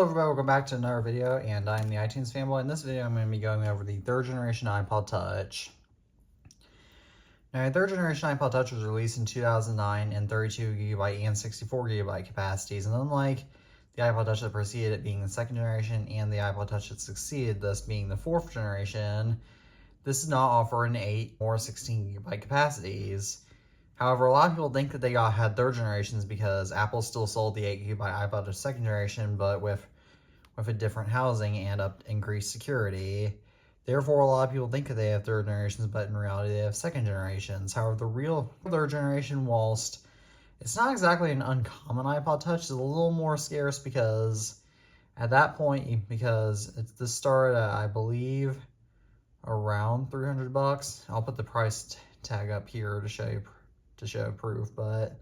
Hello everybody, welcome back to another video, and I'm the iTunes fanboy. In this video, I'm going to be going over the third generation iPod Touch. Now, the third generation iPod Touch was released in 2009 in 32GB and 64GB capacities, and unlike the iPod Touch that preceded it being the second generation and the iPod Touch that succeeded this being the fourth generation, this does not offer an 8 or 16GB capacities. However, a lot of people think that they had third generations because Apple still sold the 8GB iPod Touch second generation, but with a different housing and increased security. Therefore, a lot of people think that they have third generations, but in reality, they have second generations. However, the real third generation, whilst it's not exactly an uncommon iPod Touch, is a little more scarce because at that point, because this started at, I believe, around $300. I'll put the price tag up here to show proof, but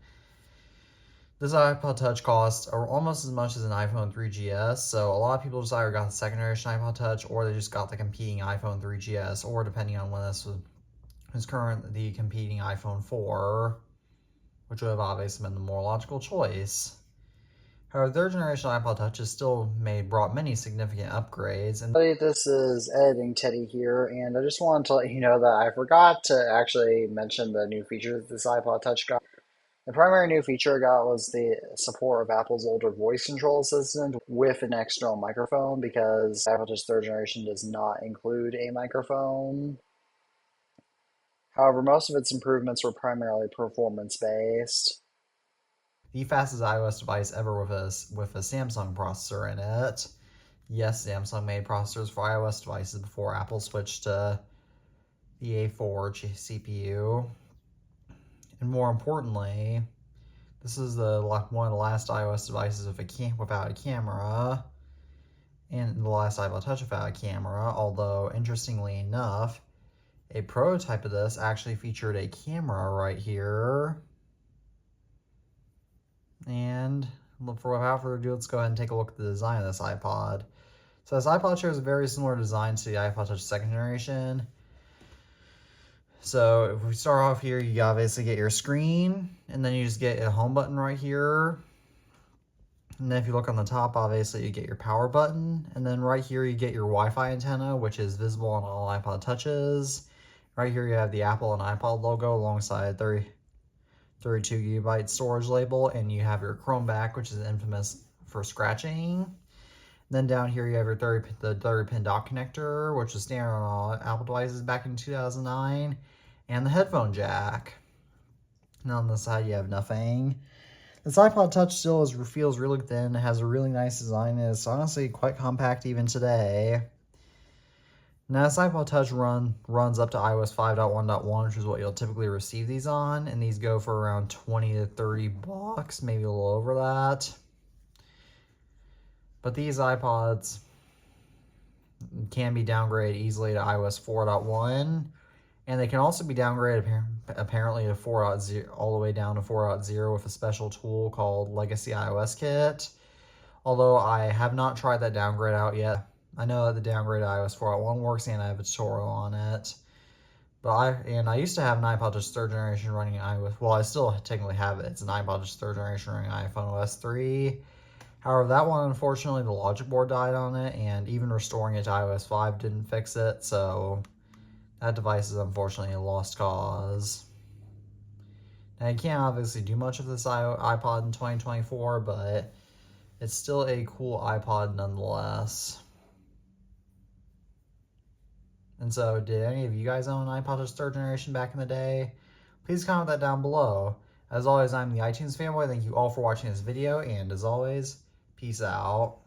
this iPod Touch costs almost as much as an iPhone 3GS, so a lot of people just either got the second generation iPod Touch or they just got the competing iPhone 3GS, or depending on when this was current, the competing iPhone 4, which would have obviously been the more logical choice. However, third generation iPod Touch has still brought many significant upgrades. And This is Editing Teddy here, and I just wanted to let you know that I forgot to actually mention the new feature that this iPod Touch got. The primary new feature I got was the support of Apple's older voice control assistant with an external microphone because iPod Touch third generation does not include a microphone. However, most of its improvements were primarily performance-based. the fastest iOS device ever with a Samsung processor in it. Yes, Samsung made processors for iOS devices before Apple switched to the A4 CPU. And more importantly, this is one of the last iOS devices without a camera, and the last iPod Touch without a camera, although interestingly enough, a prototype of this actually featured a camera right here. And without further ado, let's go ahead and take a look at the design of this iPod. So this iPod shows a very similar design to the iPod Touch second generation. So if we start off here, you obviously get your screen, and then you just get a home button right here. And then if you look on the top, obviously you get your power button, and then right here you get your Wi-Fi antenna, which is visible on all iPod Touches. Right here you have the Apple and iPod logo alongside 32GB storage label, and you have your Chrome back, which is infamous for scratching. Then down here you have your the 30-pin dock connector, which was standard on all Apple devices back in 2009, and the headphone jack. And on the side you have nothing. This iPod Touch still feels really thin. It has a really nice design. It's honestly quite compact even today. Now this iPod Touch runs up to iOS 5.1.1, which is what you'll typically receive these on, and these go for around 20 to 30 bucks, maybe a little over that. But these iPods can be downgraded easily to iOS 4.1, and they can also be downgraded apparently to 4.0, all the way down to 4.0 with a special tool called Legacy iOS Kit. Although I have not tried that downgrade out yet. I know that the downgrade to iOS 4.1 works, and I have a tutorial on it. But I used to have an iPod Touch third generation running iOS. Well, I still technically have it. It's an iPod Touch third generation running iPhone OS 3. However, that one, unfortunately, the logic board died on it, and even restoring it to iOS 5 didn't fix it, so that device is unfortunately a lost cause. Now, you can't obviously do much of this iPod in 2024, but it's still a cool iPod nonetheless. And so, did any of you guys own an iPod Touch third generation back in the day? Please comment that down below. As always, I'm the iTunes fanboy. Thank you all for watching this video, and as always, peace out.